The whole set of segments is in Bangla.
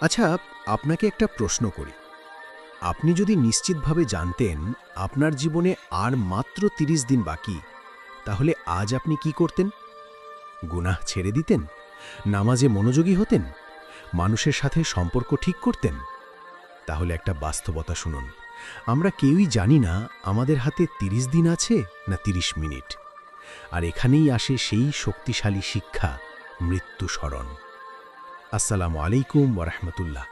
আচ্ছা, আপনাকে একটা প্রশ্ন করি। আপনি যদি নিশ্চিতভাবে জানতেন আপনার জীবনে আর মাত্র ৩০ দিন বাকি, তাহলে আজ আপনি কি করতেন? গুনাহ ছেড়ে দিতেন? নামাজে মনোযোগী হতেন? মানুষের সাথে সম্পর্ক ঠিক করতেন? তাহলে একটা বাস্তবতা শুনুন। আমরা কেউই জানি না আমাদের হাতে ৩০ দিন আছে না ৩০ মিনিট। আর এখানেই আসে সেই শক্তিশালী শিক্ষা, মৃত্যু স্মরণ। আসসালামু আলাইকুম ওয়া রাহমাতুল্লাহ।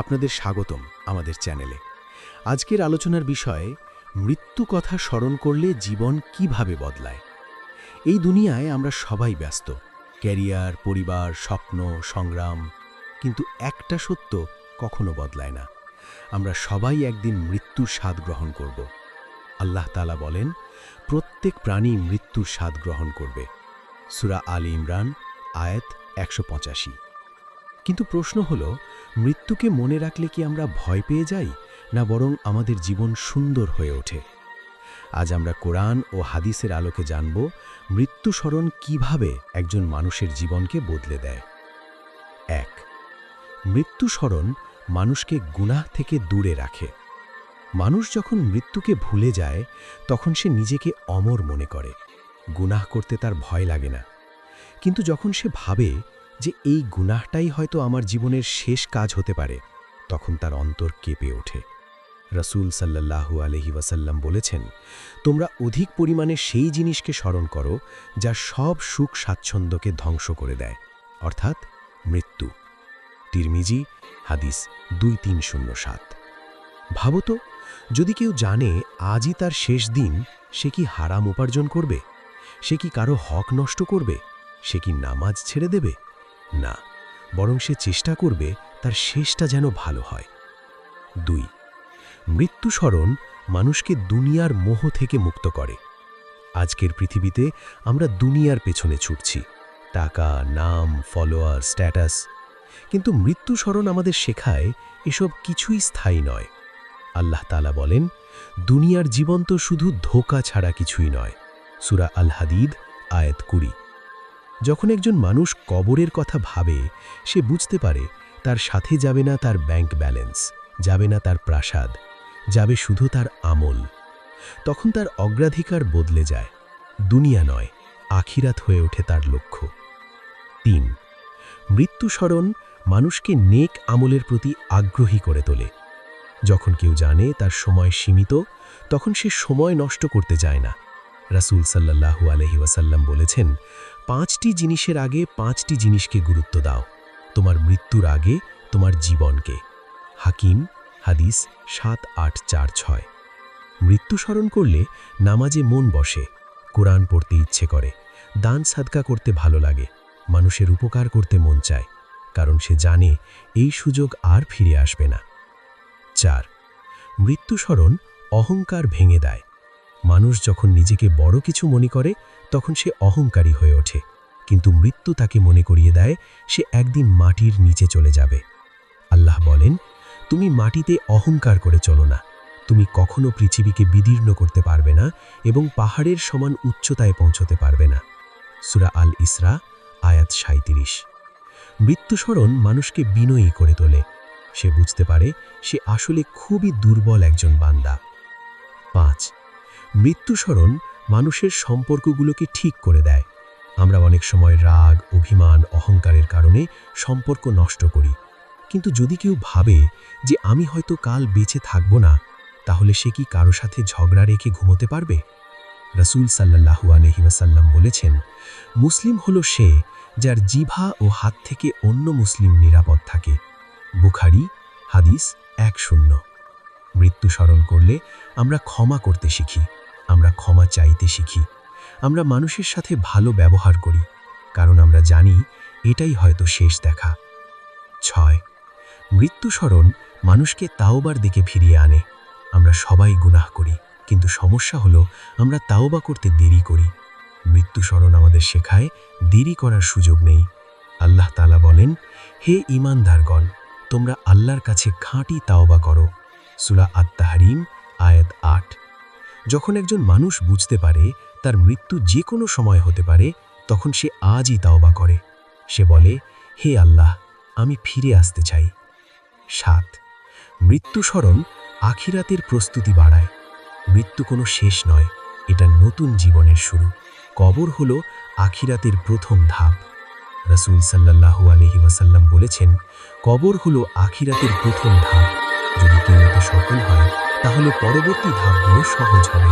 আপনাদের স্বাগতম আমাদের চ্যানেলে। আজকের আলোচনার বিষয়, মৃত্যু কথা স্মরণ করলে জীবন কিভাবে বদলায়। এই দুনিয়ায় আমরা সবাই ব্যস্ত, ক্যারিয়ার, পরিবার, স্বপ্ন, সংগ্রাম। কিন্তু একটা সত্য কখনো বদলায় না, আমরা সবাই একদিন মৃত্যুর স্বাদ গ্রহণ করব। আল্লাহ তাআলা বলেন, প্রত্যেক প্রাণী মৃত্যুর স্বাদ গ্রহণ করবে। সূরা আলী ইমরান আয়াত ১৮৫। কিন্তু প্রশ্ন হল, মৃত্যুকে মনে রাখলে কি আমরা ভয় পেয়ে যাই, না বরং আমাদের জীবন সুন্দর হয়ে ওঠে? আজ আমরা কোরআন ও হাদিসের আলোকে জানব মৃত্যু স্মরণ কিভাবে একজন মানুষের জীবনকে বদলে দেয়। ১. মৃত্যু স্মরণ মানুষকে গুনাহ থেকে দূরে রাখে। মানুষ যখন মৃত্যুকে ভুলে যায়, তখন সে নিজেকে অমর মনে করে, গুনাহ করতে তার ভয় লাগে না। কিন্তু যখন সে ভাবে যে এই গুনাহটাই হয়তো আমার জীবনের শেষ কাজ হতে পারে, তখন তার অন্তর কেঁপে ওঠে। রাসূল সাল্লাল্লাহু আলাইহি ওয়াসাল্লাম বলেছেন, তোমরা অধিক পরিমাণে সেই জিনিসকে স্মরণ করো যা সব সুখ স্বাচ্ছন্দ্যকে ধ্বংস করে দেয়, অর্থাৎ মৃত্যু। তিরমিজি হাদিস 2307। ভাবো তো, যদি কেউ জানে আজই তার শেষ দিন, সে কি হারাম উপার্জন করবে? সে কি কারো হক নষ্ট করবে? সে কি নামাজ ছেড়ে দেবে? না, বরং সে চেষ্টা করবে তার শেষটা যেন ভালো হয়। ২. মৃত্যু স্মরণ মানুষকে দুনিয়ার মোহ থেকে মুক্ত করে। আজকের পৃথিবীতে আমরা দুনিয়ার পেছনে ছুটছি, টাকা, নাম, ফলোয়ার, স্ট্যাটাস। কিন্তু মৃত্যু স্মরণ আমাদের শেখায় এসব কিছুই স্থায়ী নয়। আল্লাহ তাআলা বলেন, দুনিয়ার জীবন তো শুধু ধোঁকা ছাড়া কিছুই নয়। সূরা আল হাদিদ আয়াত ২০। যখন একজন মানুষ কবরের কথা ভাবে, সে বুঝতে পারে তার সাথে যাবে না তার ব্যাংক ব্যালেন্স, যাবে না তার প্রাসাদ, যাবে শুধু তার আমল। তখন তার অগ্রাধিকার বদলে যায়, দুনিয়া নয়, আখিরাত হয়ে ওঠে তার লক্ষ্য। ৩. মৃত্যু স্মরণ মানুষকে নেক আমলের প্রতি আগ্রহী করে তোলে। যখন কেউ জানে তার সময় সীমিত, তখন সে সময় নষ্ট করতে যায় না। রাসূল সাল্লাল্লাহু আলাইহি ওয়াসাল্লাম বলেছেন, ৫টি জিনিসের আগে ৫টি জিনিসকে গুরুত্ব দাও, তোমার মৃত্যুর আগে তোমার জীবনকে। হাকিম হাদিস ৭৮৪৬। মৃত্যু স্মরণ করলে নামাজে মন বসে, কোরআন পড়তে ইচ্ছে করে, দান সাদকা করতে ভালো লাগে, মানুষের উপকার করতে মন চায়, কারণ সে জানে এই সুযোগ আর ফিরে আসবে না। ৪. মৃত্যু স্মরণ অহংকার ভেঙে দেয়। মানুষ যখন নিজেকে বড় কিছু মনে করে, তখন সে অহংকারী হয়ে ওঠে। কিন্তু মৃত্যু তাকে মনে করিয়ে দেয় সে একদিন মাটির নিচে চলে যাবে। আল্লাহ বলেন, তুমি মাটিতে অহংকার করে চলো না, তুমি কখনো পৃথিবীকে বিদীর্ণ করতে পারবে না এবং পাহাড়ের সমান উচ্চতায় পৌঁছতে পারবে না। সূরা আল ইসরা আয়াত ৩৭। মৃত্যু স্মরণ মানুষকে বিনয়ী করে তোলে। সে বুঝতে পারে সে আসলে খুবই দুর্বল একজন বান্দা। ৫. মৃত্যু স্মরণ মানুষের সম্পর্কগুলোকে ঠিক করে দেয়। আমরা অনেক সময় রাগ, অভিমান, অহংকারের কারণে সম্পর্ক নষ্ট করি। কিন্তু যদি কেউ ভাবে যে আমি হয়তো কাল বেঁচে থাকব না, তাহলে সে কি কারো সাথে ঝগড়া রেখে ঘুমোতে পারবে? রাসূল সাল্লাল্লাহু আলাইহি ওয়াসাল্লাম বলেছেন, মুসলিম হলো সে যার জিহ্বা ও হাত থেকে অন্য মুসলিম নিরাপদ থাকে। বুখারী হাদিস ১০। মৃত্যু স্মরণ করলে আমরা ক্ষমা করতে শিখি, আমরা ক্ষমা চাইতে শিখি, আমরা মানুষের সাথে ভালো ব্যবহার করি, কারণ আমরা জানি এটাই হয়তো শেষ দেখা। ৬. মৃত্যু স্মরণ মানুষকে তাওবার দিকে ফিরিয়ে আনে। আমরা সবাই গুনাহ করি, কিন্তু সমস্যা হলো আমরা তাওবা করতে দেরি করি। মৃত্যু স্মরণ আমাদের শেখায় দেরি করার সুযোগ নেই। আল্লাহ তাআলা বলেন, হে ঈমানদারগণ, তোমরা আল্লাহর কাছে খাঁটি তাওবা করো। সূরা আত-তাহরিম আয়াত ৮। যখন একজন মানুষ বুঝতে পারে তার মৃত্যু যে কোনো সময় হতে পারে, তখন সে আজই তাওবা করে। সে বলে, হে আল্লাহ, আমি ফিরে আসতে চাই, 7 মৃত্যুস্মরণ আখিরাতের প্রস্তুতি বাড়ায়। মৃত্যু কোনো শেষ নয়, এটা নতুন জীবনের শুরু। কবর হলো আখিরাতের প্রথম ধাপ। রাসূল সাল্লাল্লাহু আলাইহি ওয়াসাল্লাম বলেছেন, কবর হলো আখিরাতের প্রথম ধাপ। যদি কেউ এতে সফল হয় তাহলে পরবর্তী ধাপগুলো সহজ হবে।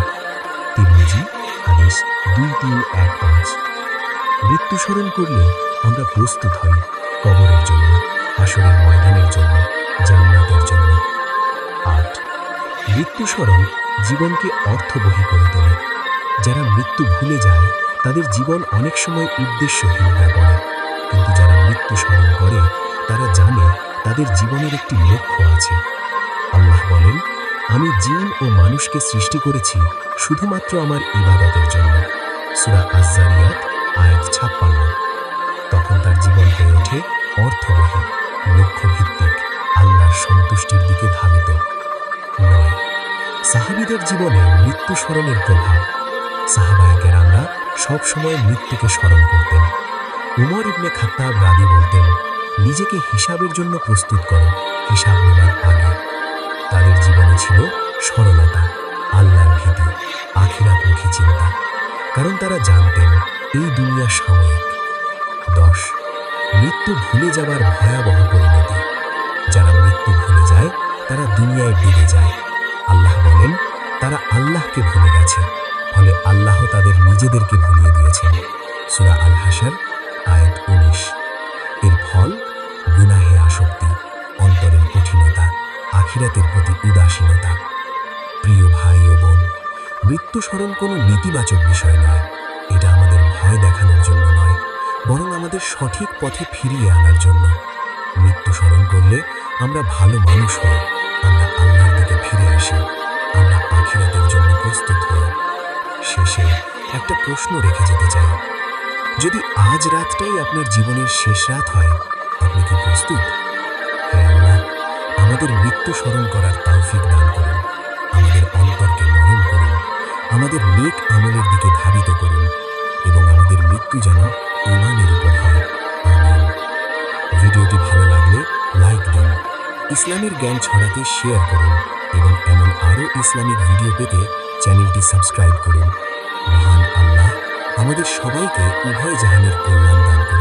তিরমিজি হাদিস 2315। মৃত্যু স্মরণ করলে আমরা প্রস্তুত হই কবরের জন্য, হাসরের ময়দানের জন্য, জান্নাতের জন্য। 8 মৃত্যু স্মরণ জীবনকে অর্থবহী করে তোলে। যারা মৃত্যু ভুলে যায় তাদের জীবন অনেক সময় উদ্দেশ্যহীন হয়ে পড়ে, কিন্তু যারা মৃত্যু স্মরণ করে তারা জানে তাদের জীবনের একটি লক্ষ্য আছে। আল্লাহ বলেন, আমি জিন ও মানুষকে সৃষ্টি করেছি শুধুমাত্র আমার ইবাদতের জন্য। সূরা আয-যারিয়াত আয়াত 56। তখন তার জীবন হয়ে ওঠে অর্থবহী, লক্ষ্যভিত্তিক, আল্লাহর সন্তুষ্টির দিকে ধাবিত। 9 সাহাবীদের জীবনে মৃত্যু স্মরণের প্রভাব। সাহাবায়ে কেরামরা সবসময় মৃত্যুকে স্মরণ করতেন। উমর ইবনে খাত্তাব রাদি বলতেন, নিজেকে হিসাবের জন্য প্রস্তুত করো, হিসাব নেবার আগে। তাদের জীবনে ছিল সরলতা, আল্লাহর ভীতি, আখিরাতমুখী চিন্তা, কারণ তারা জানতেন এই দুনিয়া সাময়িক। 10 মৃত্যু ভুলে যাবার ভয়াবহ পরিণতি। যারা মৃত্যু ভুলে যায় তারা দুনিয়ায় ডুবে যায়। আল্লাহ বলেন, তারা আল্লাহকে ভুলে গেছে, ফলে আল্লাহ তাদের নিজেদেরকে ভুলিয়ে দিয়েছেন। সূরা আল হাশর আয়াত 19। এর ফল গুনাহে আসক্তি, অন্তরের কঠিনতা, আখিরাতের প্রতি উদাসীনতা। প্রিয় ভাই ও বোন, মৃত্যু স্মরণ কোনো নেতিবাচক বিষয় নয়। এটা আমাদের ভয় দেখানোর জন্য নয়, বরং আমাদের সঠিক পথে ফিরিয়ে আনার জন্য। মৃত্যু স্মরণ করলে আমরা ভালো মানুষ হই, আমরা আল্লাহর দিকে ফিরে আসি, আমরা আখিরাতের জন্য প্রস্তুত হই। শেষে একটা প্রশ্ন রেখে যেতে চাই, যদি আজ রাতটাই আপনার জীবনের শেষ রাত হয়, আপনি কি প্রস্তুত? হে আল্লাহ, আমাদের মৃত্যু স্মরণ করার তৌফিক দান করুন, আমাদের অন্তরকে নরম করুন, আমাদের নেক আমলের দিকে ধাবিত করুন, এবং আমাদের মৃত্যু যেন ঈমানের উপর হয়। আমিন। ভিডিওটি ভালো লাগলে লাইক দিন, ইসলামের জ্ঞান ছড়াতে শেয়ার করুন, এবং এমন আরও ইসলামিক ভিডিও পেতে চ্যানেলটি সাবস্ক্রাইব করুন। মহান আল্লাহ আমাদের সবাইকে উভয় জাহানের কল্যাণ দান করুন।